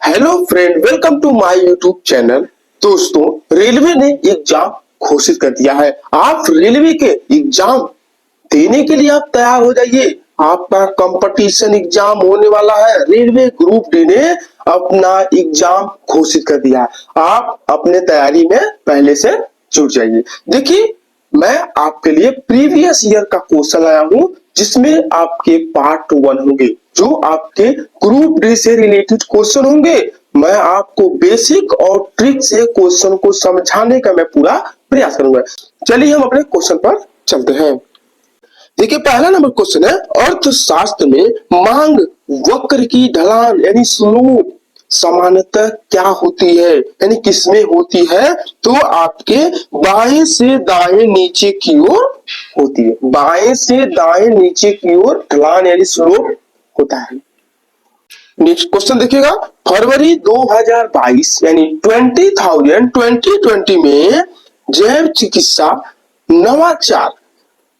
Hello friend, welcome to my YouTube channel. दोस्तों, railway ने exam घोषित कर दिया है। आप रेलवे के एग्जाम देने के लिए आप तैयार हो जाइए। आपका कंपटीशन एग्जाम होने वाला है। रेलवे ग्रुप डी ने अपना एग्जाम घोषित कर दिया है। आप अपने तैयारी में पहले से जुट जाइए। देखिए, मैं आपके लिए प्रीवियस ईयर का क्वेश्चन लाया हूं, जिसमें आपके पार्ट 1 होंगे, जो आपके ग्रुप डी से रिलेटेड क्वेश्चन होंगे। मैं आपको बेसिक और ट्रिक से क्वेश्चन को समझाने का मैं पूरा प्रयास करूंगा। चलिए हम अपने क्वेश्चन पर चलते हैं। देखिए, पहला नंबर क्वेश्चन है, अर्थशास्त्र में मांग वक्र की ढलान यानी स्लोप सामान्यतः क्या होती है, यानी किसमें होती है? तो आपके बाएं से दाएं नीचे की ओर होती है। बाएं से दाएं नीचे की ओर ढलान यानी स्लोप होता है। नेक्स्ट क्वेश्चन देखिएगा, फरवरी 2022 यानी 2020 में जैव चिकित्सा नवाचार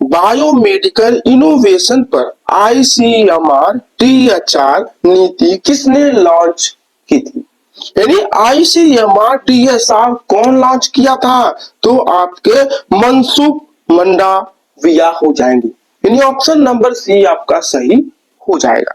बायोमेडिकल इनोवेशन पर आईसीएमआर डीएचआर नीति किसने लॉन्च की थी? यानी आईसीएमआर डीएचआर कौन लॉन्च किया था? तो आपके मनसुख मंडाविया हो जाएंगे। यानी ऑप्शन नंबर सी आपका सही हो जाएगा।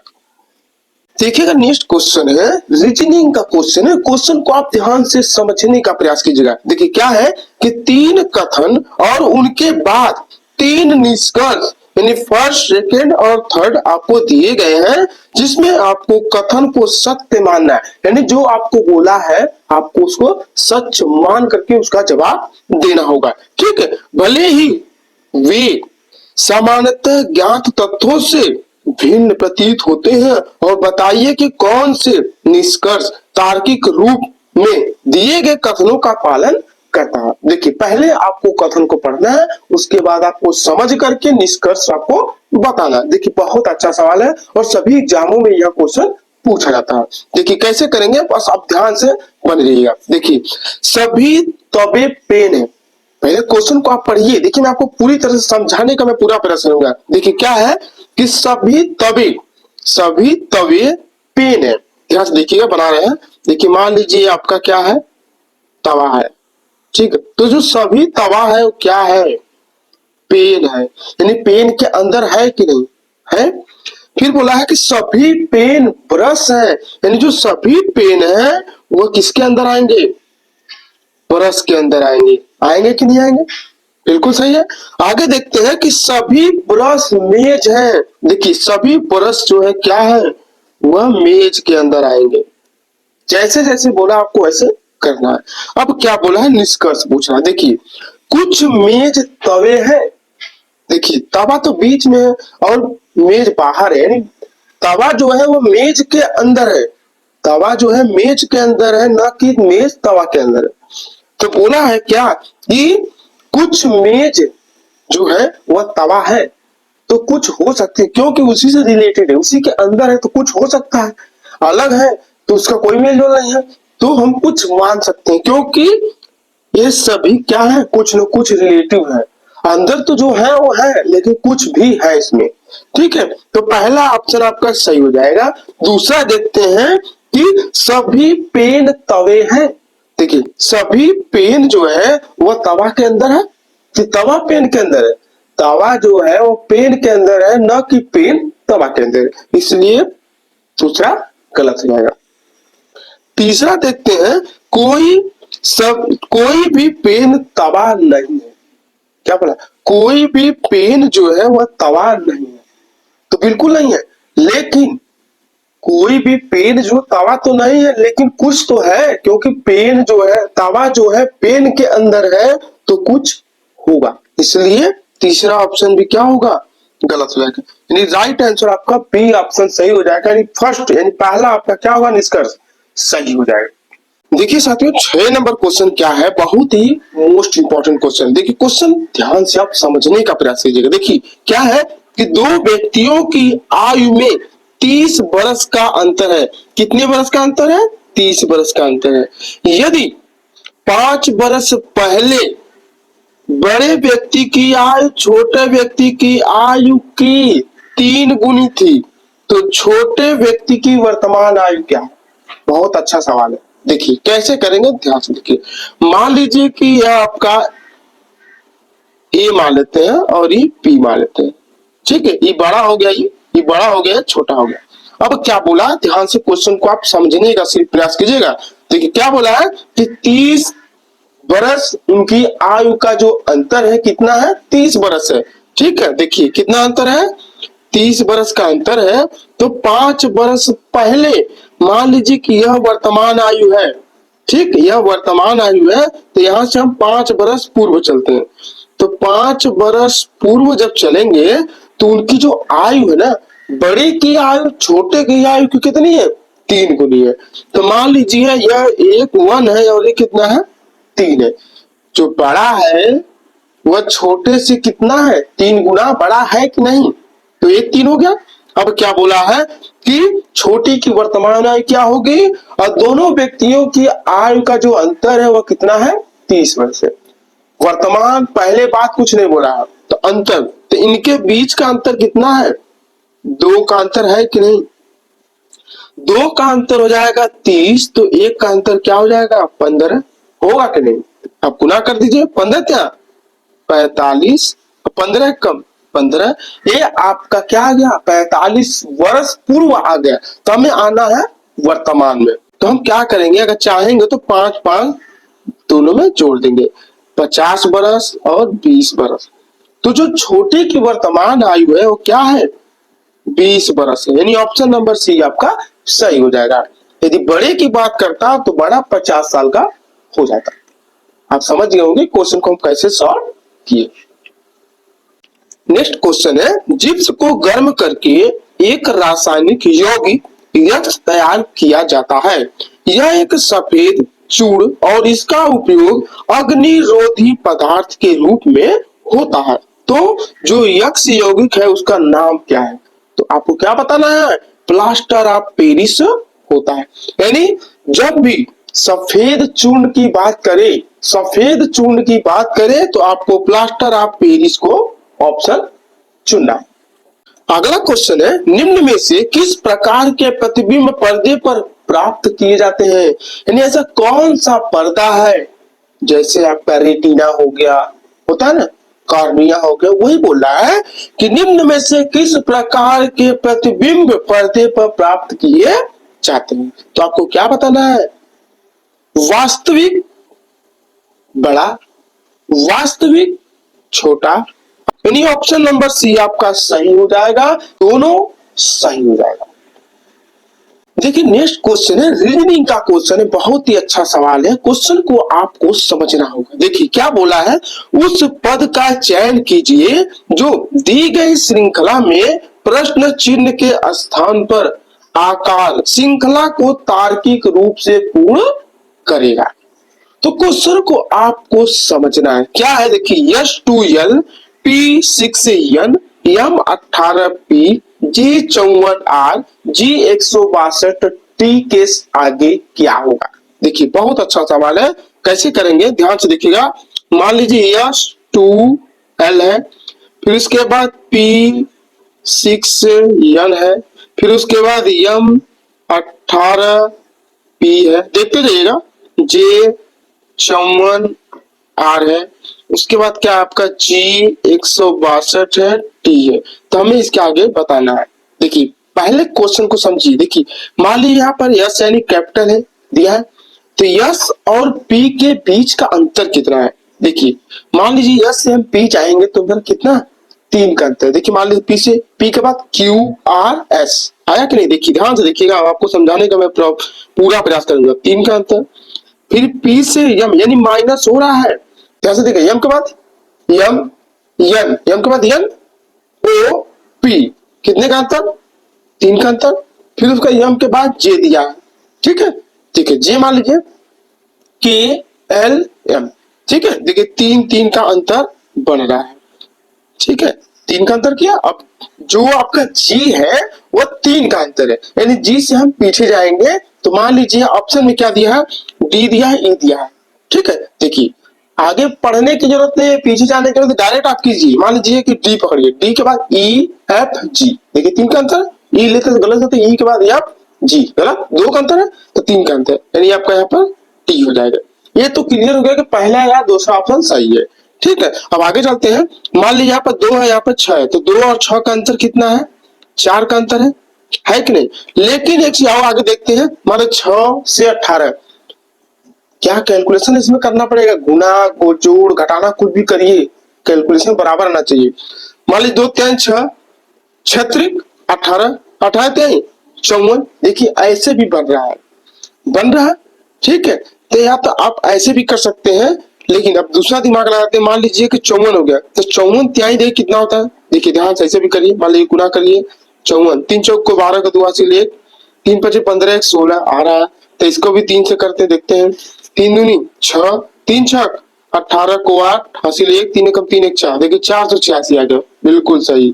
देखिएगा, नेक्स्ट क्वेश्चन है, रीजनिंग का क्वेश्चन है। क्वेश्चन को आप ध्यान से समझने का प्रयास कीजिएगा। देखिए क्या है कि 3 कथन और उनके बाद 3 निष्कर्ष यानी फर्स्ट, सेकंड और थर्ड आपको दिए गए हैं, जिसमें आपको कथन को सत्य मानना है। यानी जो आपको बोला है आपको उसको सच मान करके उसका जवाब देना होगा। ठीक है, भले ही वे सामान्यतः ज्ञात तथ्यों से भिन्न प्रतीत होते हैं। और बताइए कि कौन से निष्कर्ष तार्किक रूप में दिए गए कथनों का पालन करता है। देखिए, पहले आपको कथन को पढ़ना है, उसके बाद आपको समझ करके निष्कर्ष आपको बताना। देखिए, बहुत अच्छा सवाल है और सभी एग्जामों में यह क्वेश्चन पूछा जाता है। देखिए कैसे करेंगे, बस आप ध्यान से बन रहिएगा। देखिए, सभी तवे पेन है। पहले क्वेश्चन को आप पढ़िए। देखिए, मैं आपको पूरी तरह से समझाने का मैं पूरा प्रयास करूंगा। देखिए क्या है कि सभी तवे पेन है। ध्यान से देखिएगा, बना रहे हैं। देखिए, मान लीजिए आपका क्या है, तवा है। ठीक है, तो जो सभी तवा है वो क्या है? पेन है। यानी पेन के अंदर है कि नहीं है? फिर बोला है कि सभी पेन ब्रश है। यानी जो सभी पेन है वो किसके अंदर आएंगे? ब्रश के अंदर आएंगे। आएंगे कि नहीं आएंगे? बिल्कुल सही है। आगे देखते हैं कि सभी ब्रश मेज है। देखिए, सभी ब्रश जो है क्या है, वह मेज के अंदर आएंगे। जैसे जैसे बोला आपको वैसे करना है। अब क्या बोला है, निष्कर्ष पूछना। देखिए, कुछ मेज तवे हैं। देखिए, तवा तो बीच में है और मेज बाहर है। यानी तवा जो है वो मेज के अंदर है। तवा जो है मेज के अंदर है, ना कि मेज तवा के अंदर है। तो बोला है क्या कि कुछ मेज जो है वह तवा है, तो कुछ हो सकते हैं क्योंकि उसी से रिलेटेड है, उसी के अंदर है, तो कुछ हो सकता है। अलग है तो उसका कोई मेल जोल नहीं है, तो हम कुछ मान सकते हैं क्योंकि ये सभी क्या है, कुछ न कुछ रिलेटिव है। अंदर तो जो है वो है, लेकिन कुछ भी है इसमें। ठीक है, तो पहला ऑप्शन आपका सही हो जाएगा। दूसरा देखते हैं कि सभी पेन तवे हैं। देखिए, सभी पेन जो है वो तवा के अंदर है कि तवा पेन के अंदर है? तवा जो है वो पेन के अंदर है, न कि पेन तवा के अंदर है। इसलिए दूसरा गलत हो जाएगा। तीसरा देखते हैं, कोई भी पेन तवा नहीं है। क्या बोला? कोई भी पेन जो है वह तवा नहीं है, तो बिल्कुल नहीं है। लेकिन कोई भी पेन जो तवा तो नहीं है, लेकिन कुछ तो है, क्योंकि पेन जो है, तवा जो है पेन के अंदर है, तो कुछ होगा। इसलिए तीसरा ऑप्शन भी क्या होगा, गलत हो जाएगा। यानी राइट आंसर आपका बी ऑप्शन सही हो जाएगा। यानी फर्स्ट यानी पहला आपका क्या होगा, निष्कर्ष सही हो जाएगा। देखिए साथियों, 6 नंबर क्वेश्चन क्या है, बहुत ही मोस्ट इंपॉर्टेंट क्वेश्चन। देखिए, क्वेश्चन ध्यान से आप समझने का प्रयास कीजिएगा। देखिए क्या है कि 2 व्यक्तियों की आयु में 30 वर्ष का अंतर है। कितने वर्ष का अंतर है? 30 वर्ष का अंतर है। यदि 5 वर्ष पहले बड़े व्यक्ति की आयु छोटे व्यक्ति की आयु की 3 गुनी थी, तो छोटे व्यक्ति की वर्तमान आयु क्या है? बहुत अच्छा सवाल है। देखिए कैसे करेंगे, ध्यान से देखिए। मान लीजिए कि यह आपका ए मान लेते हैं और ये बी मान लेते हैं, ठीक है। ये बड़ा हो गया, ये बड़ा हो गया, छोटा हो गया। अब क्या बोला, ध्यान से क्वेश्चन को आप समझने का सिर्फ प्रयास कीजिएगा। देखिए क्या बोला है कि 30 बरस उनकी आयु का जो अंतर है कितना है, 30 बरस है, ठीक है। देखिए कितना अंतर है, 30 बरस का अंतर है। तो 5 बरस पहले मान लीजिए कि यह वर्तमान आयु है, ठीक, यह वर्तमान आयु है। तो यहां से हम 5 बरस पूर्व चलते हैं। तो 5 बरस पूर्व जब चलेंगे तो उनकी जो आयु है ना, बड़े की आयु छोटे की आयु की कितनी है, 3 गुनी है। तो मान लीजिए यह एक 1 है और ये कितना है, 3 है। जो बड़ा है वह छोटे से कितना है, 3 गुना बड़ा है कि नहीं। तो एक 3 हो गया। अब क्या बोला है कि छोटी की वर्तमान आयु क्या होगी, और दोनों व्यक्तियों की आयु का जो अंतर है वह कितना है, 30 वर्ष है। वर्तमान पहले बात कुछ नहीं बोला है, तो अंतर, तो इनके बीच का अंतर कितना है, 2 का अंतर है कि नहीं। 2 का अंतर हो जाएगा 30, तो 1 का अंतर क्या हो जाएगा, 15 होगा कि नहीं। अब गुना कर दीजिए, 15 क्या 45, 15 कम 15, ये आपका क्या आ गया, 45 वर्ष पूर्व आ गया। तो हमें आना है वर्तमान में। तो हम क्या करेंगे, अगर चाहेंगे तो 5 5 दोनों में जोड़ देंगे, 50 बरस और 20 बरस। तो जो छोटे की वर्तमान आयु है वो क्या है, 20 बरस है। यानी ऑप्शन नंबर सी आपका सही हो जाएगा। यदि बड़े की बात करता तो बड़ा 50 साल का हो जाता। आप समझ गए होंगे क्वेश्चन को हम कैसे सॉल्व किए। नेक्स्ट क्वेश्चन है, जिप्स को गर्म करके एक रासायनिक यौगिक यक्ष तैयार किया जाता है। यह एक सफेद चूड़ और इसका उपयोग अग्निरोधी पदार्थ के रूप में होता है। तो जो यक्ष यौगिक है उसका नाम क्या है। तो आपको क्या बताना है, प्लास्टर ऑफ पेरिस होता है। यानी जब भी सफेद चूर्ण की बात करें, सफेद चूर्ण की बात करें तो आपको प्लास्टर ऑफ पेरिस को ऑप्शन चुनना है। अगला क्वेश्चन है, निम्न में से किस प्रकार के प्रतिबिंब पर्दे पर प्राप्त किए जाते हैं। यानी ऐसा कौन सा पर्दा है, जैसे आपका रेटिना हो गया, होता है ना, कॉर्निया हो गया, वही बोल रहा है कि निम्न में से किस प्रकार के प्रतिबिंब पर्दे पर प्राप्त किए जाते हैं। तो आपको क्या बताना है, वास्तविक बड़ा, वास्तविक छोटा। यानी ऑप्शन नंबर सी आपका सही हो जाएगा, दोनों सही हो जाएगा। देखिए नेक्स्ट क्वेश्चन है, रीजनिंग का क्वेश्चन है, बहुत ही अच्छा सवाल है। क्वेश्चन को आपको समझना होगा। देखिए क्या बोला है, उस पद का चयन कीजिए जो दी गई श्रृंखला में प्रश्न चिन्ह के स्थान पर आकार श्रृंखला को तार्किक रूप से पूर्ण करेगा। तो क्वेश्चन को आपको समझना है, क्या है, देखिए S2L P6N M18P G54R G162T के आगे क्या होगा। देखिए बहुत अच्छा सवाल है, कैसे करेंगे ध्यान से देखिएगा। मान लीजिए S2L है, फिर उसके बाद P6N है, फिर उसके बाद M18P है, देखते जाइएगा, J54R है, उसके बाद क्या आपका G162 है, T है। तो हमें इसके आगे बताना है। देखिए पहले क्वेश्चन को समझिए। देखिए मान लीजिए यहाँ पर यस यानी कैपिटल है दिया है, तो यस और पी के बीच का अंतर कितना है। देखिए मान लीजिए यस से हम पी जाएंगे तो फिर कितना, 3 का अंतर। देखिए मान लीजिए पी से पी के बाद QRS आया कि नहीं। देखिए ध्यान से देखिएगा, आपको समझाने का मैं पूरा प्रयास करूंगा। 3 का अंतर, फिर पी से यम यानी माइनस हो रहा है, ध्यान से देखिए, यम के बाद यम यन, यम के बाद यन O P, कितने का अंतर, 3 का अंतर। फिर उसका यम के बाद जे दिया है, ठीक है, ठीक है, जे मान लीजिए KLM, ठीक है। देखिए 3 3 का अंतर बन रहा है, ठीक है, 3 का अंतर किया। अब जो आपका जी है वो 3 का अंतर है, यानी जी से हम पीछे जाएंगे तो मान लीजिए ऑप्शन में क्या दिया है, डी दिया है, ई दिया है, ठीक है। देखिए आगे पढ़ने की जरूरत नहीं है, पीछे जाने की जरूरत, डायरेक्ट आप कीजिए। मान लीजिए कि डी पकड़िए, डी के बाद E F G, देखिए 3 का अंतर, ई लेते तो गलत होते, ई के बाद एफ, जी, गलत, दो का अंतर है तो तीन का अंतर है, यानी आपका यहाँ पर टी हो जाएगा। ये तो क्लियर हो गया कि पहला या दूसरा ऑप्शन सही है। ठीक है, अब आगे चलते हैं। मान लीजिए यहाँ पर दो है, यहाँ पर छह है, तो दो और छह का अंतर कितना है? चार का अंतर है कि नहीं? लेकिन एक चीज आओ आगे देखते हैं, मान लो 6 से 18, क्या कैलकुलेशन इसमें करना पड़ेगा? गुना को जोड़ घटाना कुछ भी करिए, कैलकुलेशन बराबर आना चाहिए। मान लीजिए दो तीन छह, छत्रिक 18, 18 तीन 54। देखिए ऐसे भी बन रहा है। ठीक है, तो या तो आप ऐसे भी कर सकते हैं, लेकिन अब दूसरा दिमाग लगाते हैं। मान लीजिए कि 54 हो गया, तो 54 त्याई देखिए कितना होता है। देखिए ध्यान से ऐसे भी करिए, मान लीजिए गुना करिए 54, 3 चौक को 12 का 2 हासिल 1, 3 पचे 15 1 16 आ रहा है। तो इसको भी 3 से करते देखते हैं। 3 दूनी 6, 3 छक 18 को 8 हासिल 1, 3 एकम 3 1 4, देखिए 486 आ गया, बिल्कुल सही।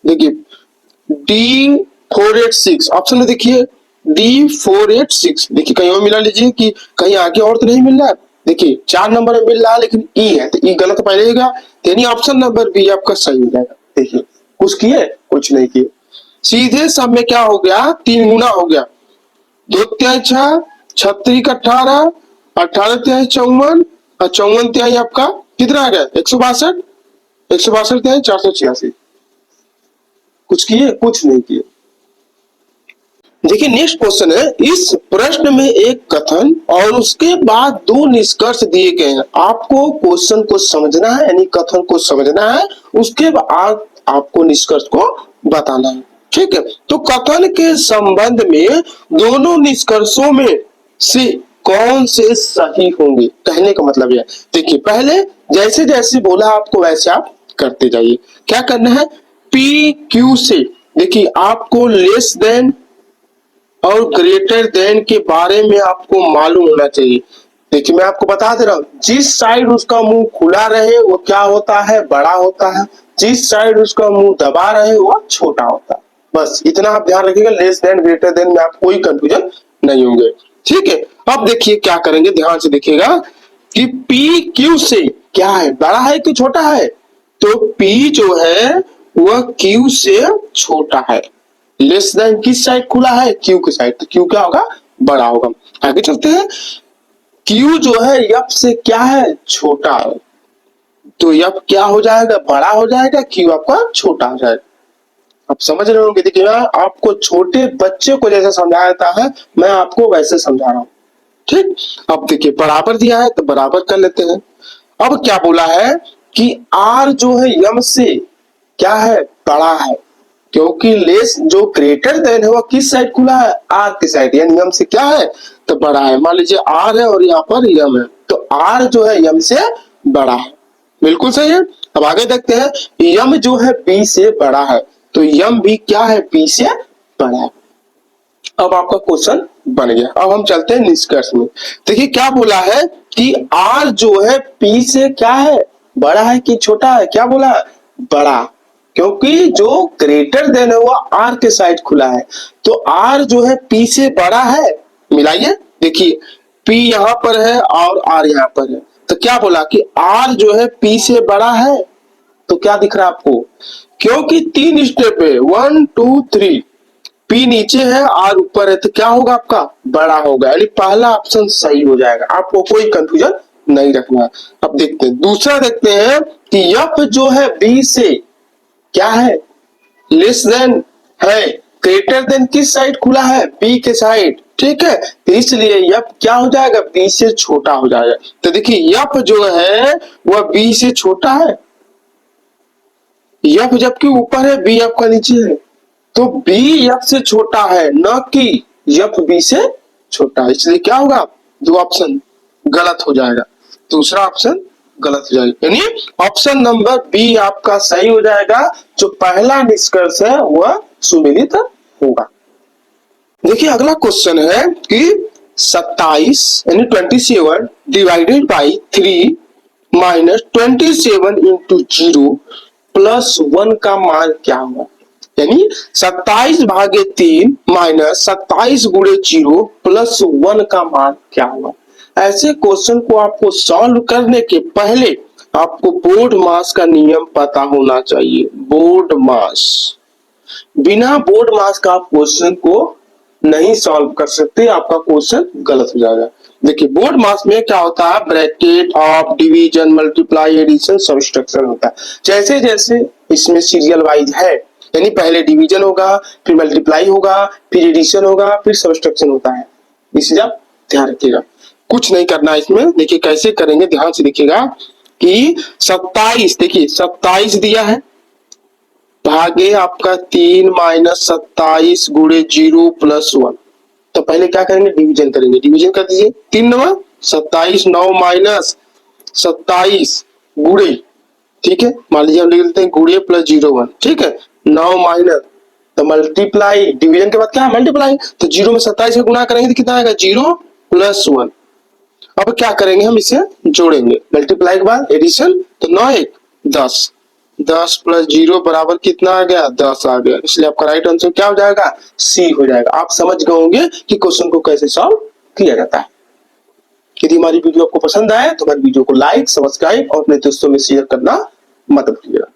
देखिए D486 ऑप्शन में देखिए, D486, देखिए कहीं और मिला लीजिए कि कहीं आगे और तो नहीं मिल रहा है। देखिए 4 नंबर में मिल रहा है, लेकिन ई है, तो ई गलत पाइएगा, यानी ऑप्शन नंबर बी आपका सही हो जाएगा। देखिए कुछ किए, कुछ नहीं किए, सीधे सब में क्या हो गया? 3 गुना हो गया। दो त्याई 6, 36 18, 18 त्याई 54, और 54 त्याई आपका कितना आ गया? 162, 162 त्याई 486। कुछ किए, कुछ नहीं किए। देखिए नेक्स्ट क्वेश्चन है, इस प्रश्न में एक कथन और उसके बाद दो निष्कर्ष दिए गए हैं। आपको क्वेश्चन को समझना है, यानी कथन को समझना है, उसके बाद आपको निष्कर्ष को बताना है। ठीक है, तो कथन के संबंध में दोनों निष्कर्षों में से कौन से सही होंगे, कहने का मतलब यह। देखिए पहले जैसे जैसे बोला आपको वैसे आप करते जाइए। क्या करना है? पी क्यू से, देखिए आपको लेस देन और ग्रेटर देन के बारे में आपको मालूम होना चाहिए। देखिए मैं आपको बता दे रहा हूँ, जिस साइड उसका मुंह खुला रहे वो क्या होता है? बड़ा होता है। जिस साइड उसका मुंह दबा रहे वो छोटा होता है। बस इतना आप ध्यान रखिएगा, लेस देन ग्रेटर देन में आप कोई कंफ्यूजन नहीं होंगे। ठीक है, अब देखिए क्या करेंगे, ध्यान से देखिएगा कि पी क्यू से क्या है, बड़ा है कि छोटा है? तो पी जो है वह क्यू से छोटा है। लेस देन किस साइड खुला है? क्यू की साइड, तो क्यू क्या होगा? बड़ा होगा। आगे चलते हैं, क्यू जो है एफ से क्या है? छोटा है, तो एफ क्या हो जाएगा? बड़ा हो जाएगा, क्यू आपका छोटा हो जाएगा। आप समझ रहे होंगे। देखिए आपको छोटे बच्चे को जैसे समझाया जाता है, मैं आपको वैसे समझा रहा हूं। ठीक, अब देखिए बराबर दिया है तो बराबर कर लेते हैं। अब क्या बोला है कि आर जो है यम से क्या है? बड़ा है, क्योंकि लेस जो ग्रेटर देन है वो किस साइड खुला है? आर की साइड, यानी यम से क्या है? तो बड़ा है। मान लीजिए आर है और यहाँ पर यम है, तो आर जो है यम से बड़ा है, बिल्कुल सही है। अब आगे देखते हैं, यम जो है बी से बड़ा है, तो यम भी क्या है? बी से बड़ा है। अब आपका क्वेश्चन बन गया। अब हम चलते हैं निष्कर्ष में। देखिए क्या बोला है कि आर जो है पी से क्या है? बड़ा है कि छोटा है? क्या बोला? बड़ा, क्योंकि जो ग्रेटर देन है वो आर के साइड खुला है, तो आर जो है पी से बड़ा है। मिलाइए, देखिए पी यहां पर है और आर यहां पर है, तो क्या बोला कि आर जो है पी से बड़ा है। तो क्या दिख रहा है आपको? क्योंकि 3 स्टेप है, 1 2 3, पी नीचे है आर ऊपर है, तो क्या होगा? आपका बड़ा होगा, यानी पहला ऑप्शन सही हो जाएगा। आपको कोई कंफ्यूजन नहीं रखना है। अब देखते हैं दूसरा, देखते हैं कि एफ जो है बी से क्या है? लेस देन है, ग्रेटर देन किस साइड खुला है? बी के साइड। ठीक है, तो इसलिए एफ क्या हो जाएगा? बी से छोटा हो जाएगा। तो देखिए एफ जो है वह बी से छोटा है, एफ जबकि ऊपर है, बी एफ का नीचे है, तो बी एफ से छोटा है, न कि एफ बी से छोटा है। इसलिए क्या होगा? दो ऑप्शन गलत हो जाएगा, दूसरा ऑप्शन गलत हो जाएगा, यानी ऑप्शन नंबर बी आपका सही हो जाएगा। जो पहला निष्कर्ष है वह सुमेलित होगा। देखिए अगला क्वेश्चन है कि 27 यानी 27 divided by 3 minus 27 into 0 plus 1 का मान क्या होगा? यानी 27 भागे 3 माइनस 27 गुणे 0 प्लस 1 का मान क्या होगा? ऐसे क्वेश्चन को आपको सॉल्व करने के पहले आपको बोर्ड मास का नियम पता होना चाहिए। बोर्ड मास, बिना बोर्ड मास का आप क्वेश्चन को नहीं सॉल्व कर सकते, आपका क्वेश्चन गलत हो जाएगा। देखिए बोर्ड मास में क्या होता है, bracket, of, division, multiply, addition, subtraction होता है। जैसे जैसे इसमें सीरियल वाइज है, यानी पहले डिवीजन होगा, फिर मल्टीप्लाई होगा, फिर एडिशन होगा, फिर सब्ट्रैक्शन होता है। इसलिए आप ध्यान रखिएगा, कुछ नहीं करना है इसमें। देखिए कैसे करेंगे, ध्यान से देखिएगा कि 27, देखिए 27 दिया है, भागे आपका 3 माइनस 27 गुणे 0 प्लस 1। तो पहले क्या करेंगे, डिवीजन करेंगे। डिवीजन कर दीजिए, 3 नवा 27, 9 माइनस 27 गुणे, ठीक है, मान लीजिए हम लिख लेते हैं गुणे प्लस 0 1, ठीक है, 9 माइनस, तो मल्टीप्लाई, डिवीजन के बाद क्या है, मल्टीप्लाई, तो 0 में 27 का गुणा करेंगे तो कितना आएगा, 0 प्लस 1। अब क्या करेंगे, हम इसे जोड़ेंगे, मल्टीप्लाई के बाद एडिशन, तो 9 1 10, 10 प्लस 0 बराबर कितना आ गया, 10 आ गया। इसलिए आपका राइट आंसर क्या हो जाएगा, सी हो जाएगा। आप समझ गए होंगे कि क्वेश्चन को कैसे सॉल्व किया जाता है। यदि हमारी वीडियो आपको पसंद आए तो हमारी वीडियो को लाइक, सब्सक्राइब और अपने दोस्तों में शेयर करना मत भूलिएगा।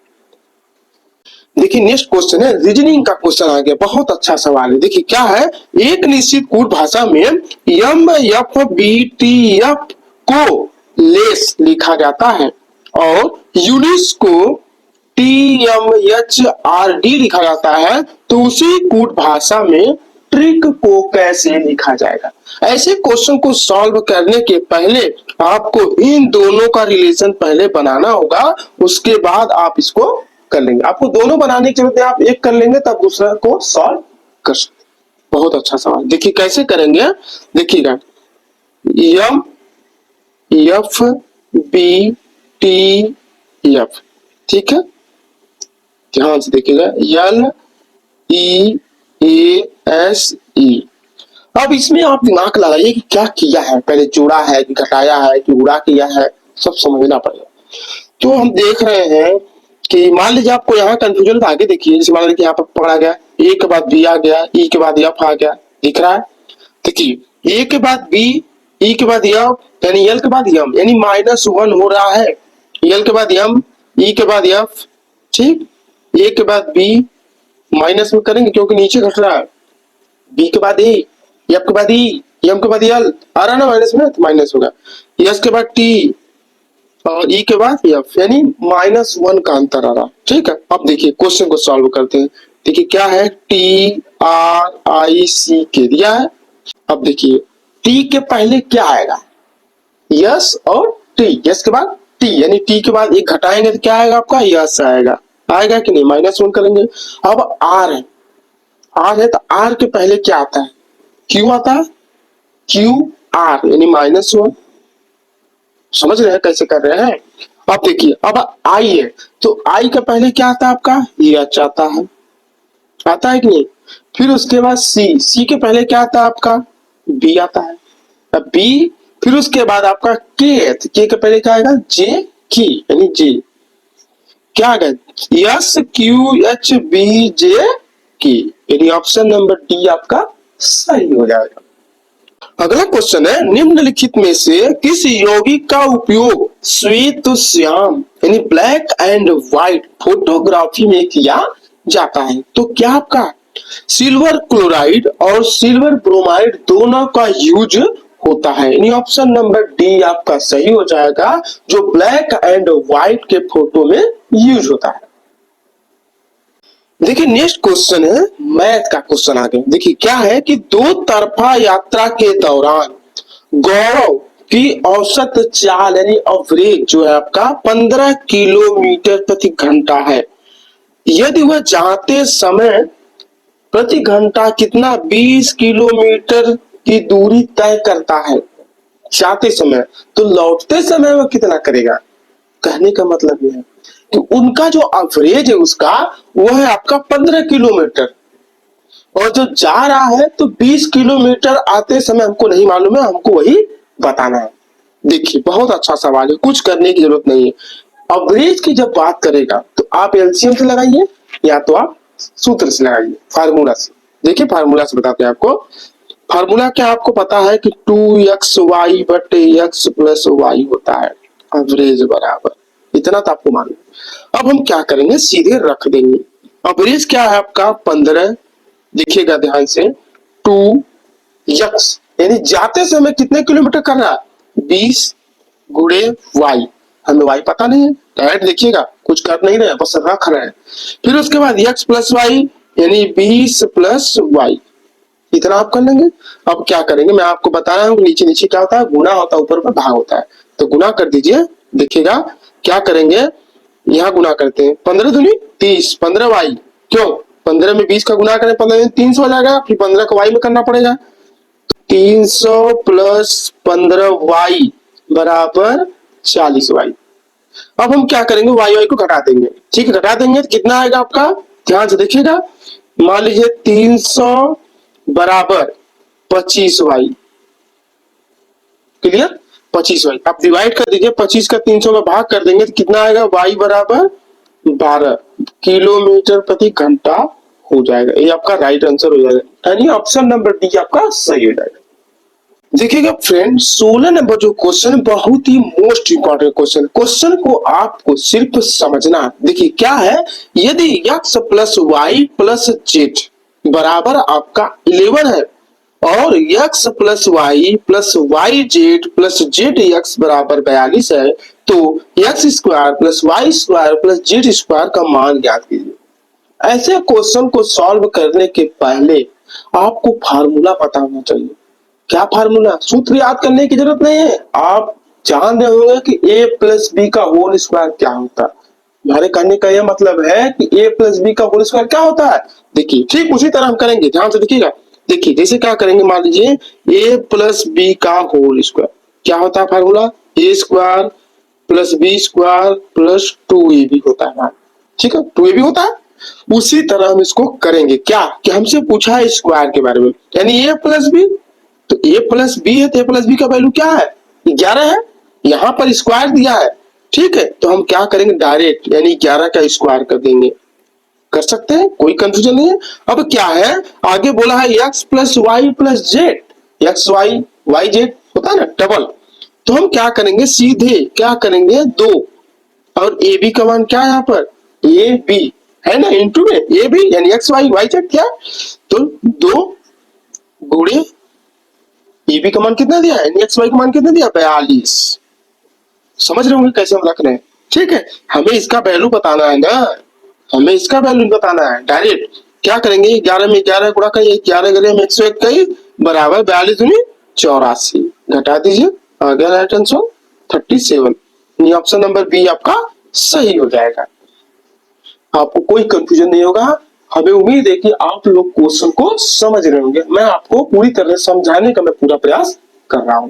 देखिए नेक्स्ट क्वेश्चन है, रीजनिंग का क्वेश्चन आ गया, बहुत अच्छा सवाल है। देखिए क्या है, एक निश्चित कूट भाषा में M F B T F को लेस लिखा जाता है और यूनिट्स को T M H R D लिखा जाता है, तो उसी कूट भाषा में ट्रिक को कैसे लिखा जाएगा। ऐसे क्वेश्चन को सॉल्व करने के पहले आपको इन दोनों का रिलेशन पहले बनाना होगा, उसके बाद आप इसको कर लेंगे। आपको दोनों बनाने की जरूरत है, आप एक कर लेंगे तब दूसरा को सॉल्व कर सकते। बहुत अच्छा सवाल, देखिए कैसे करेंगे, देखिएगा M F B T F, ठीक है, ध्यान से देखिएगा, L E A S E. अब इसमें आप दिमाग लगाइए कि क्या किया है, पहले जोड़ा है कि घटाया है कि उड़ा किया है, सब समझना पड़ेगा। तो हम देख रहे हैं कि मान लीजिए आपको यहाँ कंफ्यूजन था, आगे देखिए, जैसे मान लीजिए यहाँ पर पकड़ा गया, ए के बाद बी आ गया, ई के बाद एफ आ गया, दिख रहा है। देखिए ए के बाद बी, ई के बाद एफ, यानी एल के बाद एम, यानी -1 हो रहा है। एल के बाद एम, ई के बाद एफ, ठीक, ए के बाद बी, माइनस में करेंगे क्योंकि नीचे घट रहा है, बी के बाद ए, एफ के बाद ई, एम के बाद एल, आ रहा ना माइनस में, तो माइनस होगा, एस के बाद टी और ई के बाद एफ, यानी -1 का अंतर आ रहा। ठीक है, अब देखिए क्वेश्चन को सॉल्व करते हैं। देखिए क्या है, टी आर आई सी के दिया है। अब देखिए टी के पहले क्या आएगा, यस और टी, यस के बाद टी, यानी टी के बाद एक घटाएंगे तो क्या आएगा आपका, यस आएगा, आएगा कि नहीं, -1 करेंगे। अब आर है, आर है तो आर के पहले क्या आता है, क्यू आता है, क्यू आर यानी -1। समझ रहे हैं कैसे कर रहे हैं। अब देखिए अब आई है तो आई के पहले क्या आता है आपका, एच आता है, आता है कि नहीं। फिर उसके बाद सी, सी के पहले क्या आता है आपका, बी आता है, अब बी, फिर उसके बाद आपका के, के के पहले क्या आएगा, जे की, यानी जे, क्या आ गया, S Q H B J की, यानी ऑप्शन नंबर डी आपका सही हो जाएगा। अगला क्वेश्चन है, निम्नलिखित में से किस यौगिक का उपयोग श्वेत श्याम यानी ब्लैक एंड व्हाइट फोटोग्राफी में किया जाता है। तो क्या आपका सिल्वर क्लोराइड और सिल्वर ब्रोमाइड दोनों का यूज होता है, यानी ऑप्शन नंबर डी आपका सही हो जाएगा, जो ब्लैक एंड व्हाइट के फोटो में यूज होता है। देखिए नेक्स्ट क्वेश्चन है, मैथ का क्वेश्चन आ गया। देखिए क्या है कि दो तरफा यात्रा के दौरान गौरव की औसत चाल यानी एवरेज जो है आपका 15 किलोमीटर प्रति घंटा है। यदि वह जाते समय प्रति घंटा कितना 20 किलोमीटर की दूरी तय करता है जाते समय, तो लौटते समय वह कितना करेगा। कहने का मतलब यह है कि उनका जो एवरेज है उसका वो है आपका 15 किलोमीटर, और जो जा रहा है तो 20 किलोमीटर आते समय हमको नहीं मालूम है, हमको वही बताना है। देखिए बहुत अच्छा सवाल है, कुछ करने की जरूरत नहीं है। एवरेज की जब बात करेगा तो आप एलसीएम से लगाइए या तो आप सूत्र से लगाइए, फार्मूला से। देखिए फार्मूला से बताते हैं आपको। फार्मूला क्या आपको पता है कि 2xy बटे x प्लस y होता है, एवरेज बराबर, इतना तो आपको मालूम। अब हम क्या करेंगे, सीधे रख देंगे। एवरेज क्या है आपका 15, देखिएगा ध्यान से, टू यक्स, यानी जाते समय कितने किलोमीटर करना है, 20 गुणे वाई। हमें वाई पता नहीं है, डायरेक्ट देखिएगा कुछ कर नहीं रहे, बस रख रहे हैं। फिर उसके बाद यक्स प्लस वाई यानी 20 प्लस वाई, इतना आप कर लेंगे। अब क्या करेंगे, मैं आपको बता रहा हूँ नीचे नीचे क्या होता है, गुना होता है, ऊपर ऊपर भाग होता है। तो गुना कर दीजिए, देखिएगा क्या करेंगे, यहाँ गुना करते हैं, 15 दूनी 30, 15 वाई, क्यों 15 में 20 का गुना करें 15 में 300 हो जाएगा, फिर 15 को वाई में करना पड़ेगा। 300 प्लस 15 वाई बराबर 40 वाई। अब हम क्या करेंगे, वाई वाई को घटा देंगे, ठीक है, घटा देंगे तो कितना आएगा आपका, ध्यान से देखिएगा। मान लीजिए 300 बराबर 25 वाई, क्लियर, 25 वाई। आप डिवाइड कर दीजिए, 25 का 300 में भाग कर देंगे तो कितना आएगा, वाई बराबर 12 किलोमीटर प्रति घंटा हो जाएगा। ये आपका राइट आंसर हो जाएगा, यानी ऑप्शन नंबर डी आपका सही हो जाएगा। देखिएगा फ्रेंड, 16 नंबर जो क्वेश्चन बहुत ही मोस्ट इंपॉर्टेंट क्वेश्चन को आपको सिर्फ समझना है। देखिए क्या है, यदि x plus Y plus Z बराबर आपका 11 है और x plus Y Z plus Z X बराबर 42 है, तो X square plus Y square plus Z square का मान ज्ञात कीजिए। ऐसे क्वेश्चन को सॉल्व करने के पहले आपको फार्मूला पता होना चाहिए। क्या फार्मूला, सूत्र याद करने की जरूरत नहीं है, आप जान रहे होंगे कि a प्लस बी का होल स्क्वायर क्या होता है। हमारे कहने का यह मतलब है कि a प्लस बी का होल स्क्वायर क्या होता है। देखिए ठीक उसी तरह हम करेंगे, ध्यान से देखिएगा। देखिए जैसे क्या करेंगे, मान लीजिए a प्लस बी का होल स्क्वायर क्या होता है, formula a square plus B square plus 2ab होता है, ठीक है, 2ab होता है। उसी तरह हम इसको करेंगे, क्या कि हमसे पूछा है स्क्वायर के बारे में, यानी a प्लस बी, तो a प्लस बी है तो a प्लस बी का वैल्यू क्या है, 11 है, यहाँ पर स्क्वायर दिया है, ठीक है। तो हम क्या करेंगे, डायरेक्ट यानी 11 का स्क्वायर कर देंगे, कर सकते हैं, कोई कंफ्यूजन नहीं है। अब क्या है, आगे बोला है x plus Y plus Z, X Y Y Z होता है ना डबल, तो हम क्या करेंगे, सीधे क्या करेंगे, 2 और ए बी का मान क्या है यहाँ पर, ए बी है ना, इंटू में ए बी यानी एक्स वाई वाई जेड क्या, तो 2 गुणे ए बी का मान कितना दिया है, एक्स वाई का मान कितना दिया, 42। समझ रहे होंगे कैसे हम रख रहे हैं, ठीक है। हमें इसका वैल्यू बताना है ना, हमें इसका वैल्यू बताना है। डायरेक्ट क्या करेंगे, 11 में 11 गुणा करिए, 11 करिए 121 बराबर 42 दूनी 84, घटा दीजिए, आ गया right answer 37। Option number B आपका सही हो जाएगा। आपको कोई कंफ्यूजन नहीं होगा। हमें उम्मीद है कि आप लोग क्वेश्चन को समझ रहे होंगे। मैं आपको पूरी तरह समझाने का मैं पूरा प्रयास कर रहा हूं।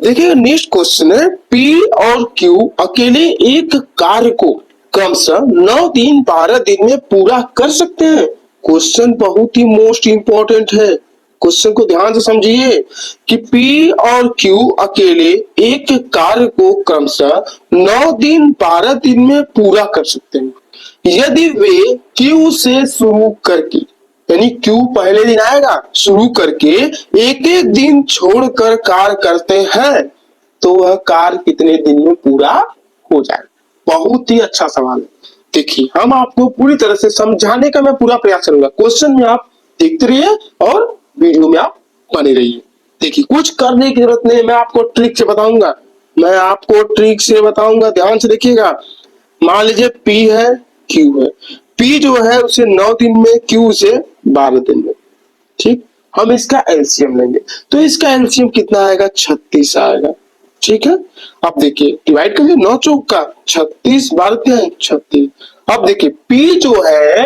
देखिए नेक्स्ट क्वेश्चन है, P और Q अकेले एक कार्य को क्रमशः 9 दिन 12 दिन में पूरा कर सकते हैं। क्वेश्चन बहुत ही मोस्ट इंपॉर्टेंट है, क्वेश्चन को ध्यान से समझिए कि P और Q अकेले एक कार्य को क्रमशः 9 दिन 12 दिन में पूरा कर सकते हैं यदि वे Q से शुरू करके, यानी Q पहले दिन आएगा, शुरू करके एक एक दिन छोड़कर कार्य करते हैं तो वह कार्य कितने दिन में पूरा हो जाएगा। बहुत ही अच्छा सवाल है। देखिए हम आपको पूरी तरह से समझाने का मैं पूरा प्रयास करूंगा। क्वेश्चन में आप देखते रहिए और वीडियो में आप बने रहिए। देखिए कुछ करने की जरूरत नहीं, मैं आपको ट्रिक से बताऊंगा, मैं आपको ट्रिक से बताऊंगा, ध्यान से देखिएगा। मान लीजिए P है Q है, P जो है उसे 9 दिन में, Q से 12 दिन में, ठीक। हम इसका एलसीएम लेंगे तो इसका एलसीएम कितना आएगा, 36 आएगा, ठीक है। अब देखिए डिवाइड करिए, 9 चौक का 36, 12 क्या है 36। अब देखिए P जो है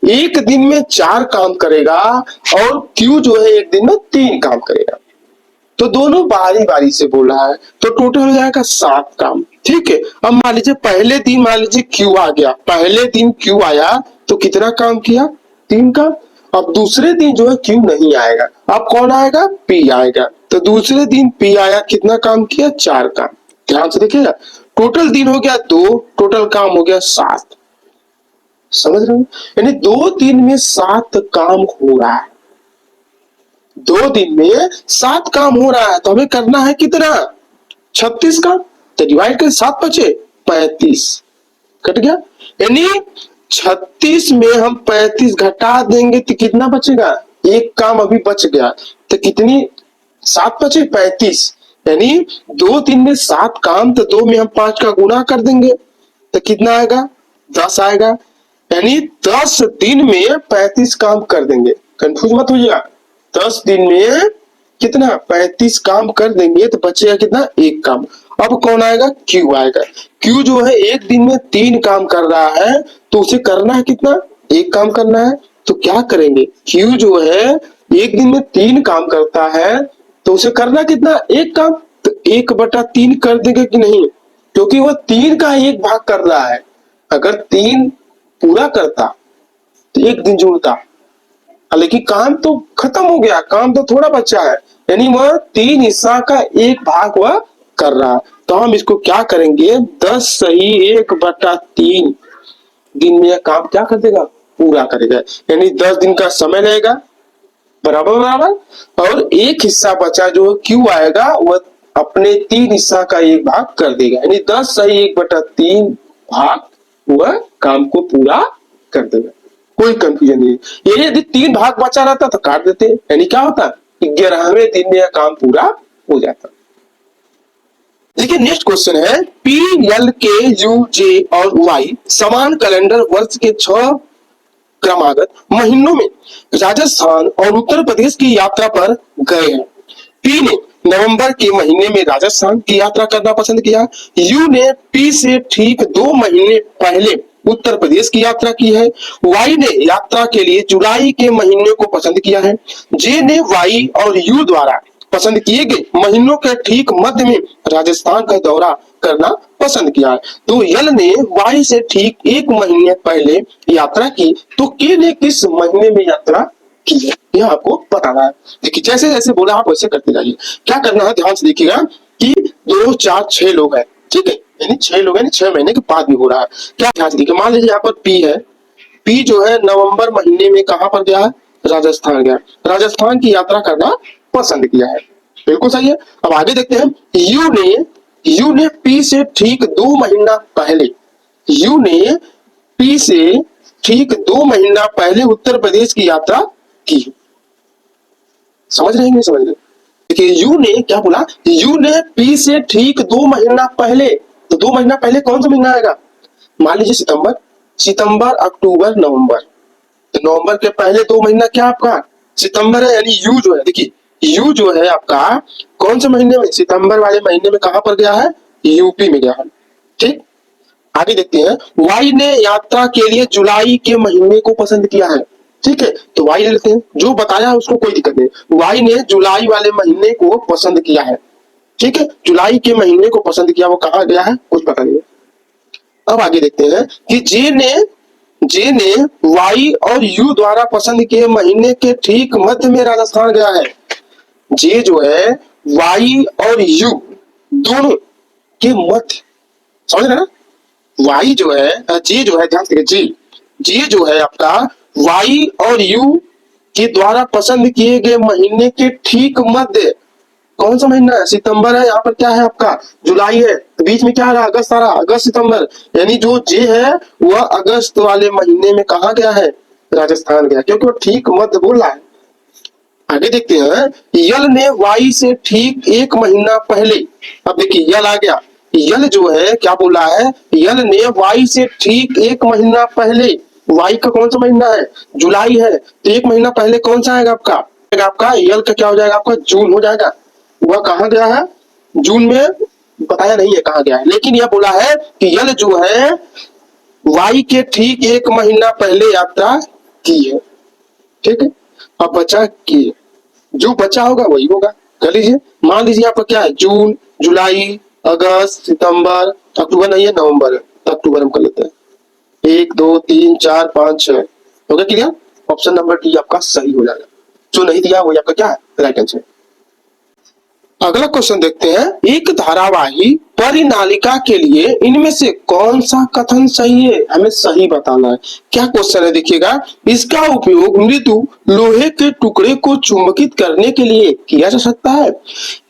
एक दिन में 4 काम करेगा और Q जो है एक दिन में 3 काम करेगा, तो दोनों बारी बारी से बोल रहा है, तो टोटल हो जाएगा 7 काम, ठीक है। अब मान लीजिए पहले दिन मान लीजिए Q आ गया, पहले दिन Q आया तो कितना काम किया, 3 काम। अब दूसरे दिन जो है Q नहीं आएगा, अब कौन आएगा, P आएगा, तो दूसरे दिन P आया, कितना काम किया, 4 काम। ध्यान से देखिएगा, टोटल दिन हो गया 2, टोटल काम हो गया 7। समझ रहे हो, यानी 2 दिन में 7 काम हो रहा है, 2 दिन में 7 काम हो रहा है, तो हमें करना है कितना, 36 काम, तो डिवाइड कर 7 बचे 35, कट गया, यानी 36 में हम 35 घटा देंगे तो कितना बचेगा, एक काम अभी बच गया, तो कितनी 7 बचे 35, यानी 2 दिन में 7 काम, तो 2 में हम 5 का गुना कर देंगे तो कितना आएगा 10 आएगा, यानी 10 दिन में 35 काम कर देंगे। कंफ्यूज मत होइएगा, 10 दिन में कितना 35 काम कर देंगे तो बचेगा कितना एक काम। अब कौन आएगा क्यू आएगा। क्यू जो है एक दिन में 3 काम कर रहा है तो उसे करना है कितना एक काम करना है, तो क्या करेंगे क्यू जो है एक दिन में 3 काम करता है तो उसे करना कितना एक काम, तो 1/3 कर देंगे कि नहीं, क्योंकि वह 3 का एक भाग कर रहा है। अगर 3 पूरा करता तो एक दिन जुड़ता, लेकिन काम तो खत्म हो गया, काम तो थोड़ा बचा है, यानी वह 3 हिस्सा का एक भाग वह कर रहा है। तो हम इसको क्या करेंगे 10 सही 1/3 दिन में यह काम क्या कर देगा पूरा करेगा, यानी 10 दिन का समय लगेगा बराबर बराबर, और एक हिस्सा बचा जो क्यू आएगा वह अपने 3 हिस्सा का एक भाग कर देगा, यानी 10 सही 1/3 भाग वह काम को पूरा कर देगा। कोई कंफ्यूजन नहीं, ये यदि 3 भाग बचा रहता तो काट देते, यानी क्या होता 11वें दिन में यह काम पूरा हो जाता। देखिए नेक्स्ट क्वेश्चन है पी एल के यू जे और वाई समान कैलेंडर वर्ष के 6 क्रमागत महीनों में राजस्थान और उत्तर प्रदेश की यात्रा पर गए हैं। पी ने नवंबर के महीने में राजस्थान की यात्रा करना पसंद किया। यू ने पी से ठीक 2 महीने पहले उत्तर प्रदेश की यात्रा की है। वाई ने यात्रा के लिए जुलाई के महीने को पसंद किया है। जे ने वाई और यू द्वारा पसंद किए गए महीनों के ठीक मध्य में राजस्थान का दौरा करना पसंद किया है। तो यल ने वाई से ठीक 1 महीने पहले यात्रा की, तो के ने किस महीने में यात्रा की है यह आपको बताना है। देखिए जैसे जैसे बोला आप वैसे करते जाइए। क्या करना है ध्यान से देखिएगा कि 2 4 6 लोग हैं, ठीक है, यानी 6 लोग हैं, 6 महीने के बाद भी हो रहा है। क्या ध्यान से देखिए, मान लीजिए यहाँ पर पी है, पी जो है नवंबर महीने में कहां पर गया है राजस्थान गया, राजस्थान की यात्रा करना पसंद किया है, बिल्कुल सही है। अब आगे देखते हैं यू ने पी से ठीक 2 महीना पहले, यू ने पी से ठीक 2 महीना पहले उत्तर प्रदेश की यात्रा की। समझ रहे हैं समझ रहे? देखिए यू ने क्या बोला, यू ने पी से ठीक 2 महीना पहले, तो 2 महीना पहले कौन सा महीना आएगा, मान लीजिए सितंबर, सितंबर अक्टूबर नवंबर, तो नवंबर के पहले 2 महीना क्या आपका सितंबर है, यानी यू जो है देखिए यू जो है आपका कौन से महीने में सितंबर वाले महीने में कहां पर गया है यूपी में गया है, ठीक। आगे देखते हैं वाई ने यात्रा के लिए जुलाई के महीने को पसंद किया है, ठीक है, तो वाई ले लेते हैं, जो बताया है उसको कोई दिक्कत नहीं। वाई ने जुलाई वाले महीने को पसंद किया है, ठीक है, जुलाई के महीने को पसंद किया, वो कहां गया है कुछ पता नहीं। अब आगे देखते हैं कि जे ने वाई और यू द्वारा पसंद किए महीने के ठीक मध्य में राजस्थान गया है। जे जो है वाई और यू दोनों के मध्य, समझ रहे ना, वाई जो है जे जो है ध्यान से जे जो है आपका वाई और यू के द्वारा पसंद किए गए महीने के ठीक मध्य, कौन सा महीना है सितंबर है, यहाँ पर क्या है आपका जुलाई है, तो बीच में क्या आ रहा अगस्त आ रहा, अगस्त सितंबर, यानी जो जे है वह अगस्त वाले महीने में कहा गया है राजस्थान गया, क्योंकि वो ठीक मध्य बोल रहा है। आगे देखते हैं यल ने वाई से ठीक 1 महीना पहले, अब देखिए यल आ गया, यल जो है क्या बोला है, यल ने वाई से ठीक 1 महीना पहले, वाई का कौन सा महीना है जुलाई है, तो 1 महीना पहले कौन सा आएगा आपका यल का क्या हो जाएगा आपका जून हो जाएगा। वह कहां गया है जून में बताया नहीं है कहां गया है, लेकिन यह बोला है कि यल जो है वाई के ठीक 1 महीना पहले यात्रा की है, ठीक है। अब बचा कि जो बचा होगा वही होगा, कर लीजिए। मान लीजिए आपका क्या है जून जुलाई अगस्त सितंबर अक्टूबर नहीं है नवंबर है, तो अक्टूबर हम कर लेते हैं 1 2 3 4 5 6 हो गया क्लियर। ऑप्शन नंबर डी आपका सही हो जाएगा, जो नहीं दिया वही आपका क्या है राइट आंसर। अगला क्वेश्चन देखते हैं एक धारावाही परिनालिका के लिए इनमें से कौन सा कथन सही है, हमें सही बताना है। क्या क्वेश्चन है देखिएगा, इसका उपयोग मृदु लोहे के टुकड़े को चुंबकित करने के लिए किया जा सकता है,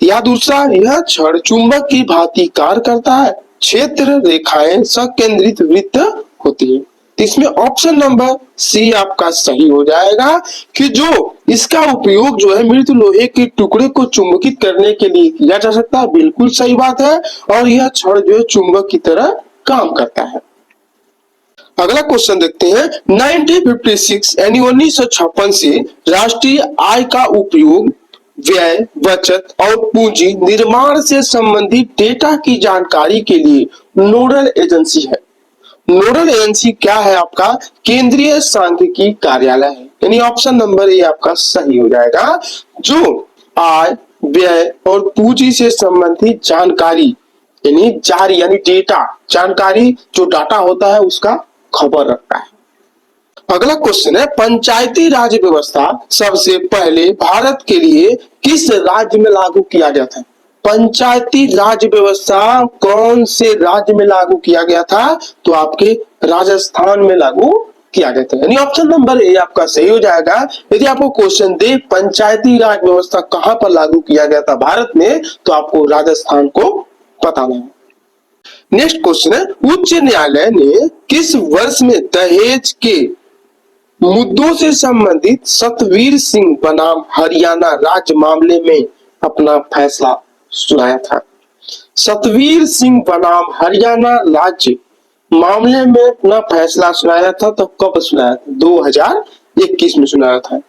या दूसरा यह छड़ चुंबक की भांति कार्य करता है, क्षेत्र रेखाएं सकेंद्रित वृत्त होती है। तो इसमें ऑप्शन नंबर सी आपका सही हो जाएगा कि जो इसका उपयोग जो है मृत लोहे के टुकड़े को चुंबकित करने के लिए किया जा सकता है। बिल्कुल सही बात है, और यह छड़ जो है चुंबक की तरह काम करता है। अगला क्वेश्चन देखते हैं। 1956 यानी 1956 से राष्ट्रीय आय का उपयोग व्यय, बचत और पूंजी निर्माण से संबंधित डेटा की जानकारी के लिए नोडल एजेंसी है। नोडल एजेंसी क्या है आपका? केंद्रीय सांख्यिकी कार्यालय है। यानी ऑप्शन नंबर ए आपका सही हो जाएगा। जो आय, व्यय और पूंजी से संबंधित जानकारी यानी जारी यानी डेटा जानकारी जो डाटा होता है उसका खबर रखता है। अगला क्वेश्चन है, पंचायती राज व्यवस्था सबसे पहले भारत के लिए किस राज्य में लागू किया गया था? पंचायती राज व्यवस्था कौन से राज्य में लागू किया गया था? तो आपके राजस्थान में लागू किया गया था। यानी ऑप्शन नंबर ए आपका सही हो जाएगा। यदि आपको क्वेश्चन दे पंचायती राज व्यवस्था कहां पर लागू किया गया था भारत में, तो आपको राजस्थान को बताना है। नेक्स्ट क्वेश्चन है, उच्च न्यायालय ने किस वर्ष में दहेज के मुद्दों से संबंधित सतवीर सिंह बनाम हरियाणा राज्य मामले में अपना फैसला सुनाया था? सतवीर सिंह बनाम हरियाणा राज्य मामले में अपना फैसला सुनाया था, तो कब सुनाया था? 2021 में सुनाया था।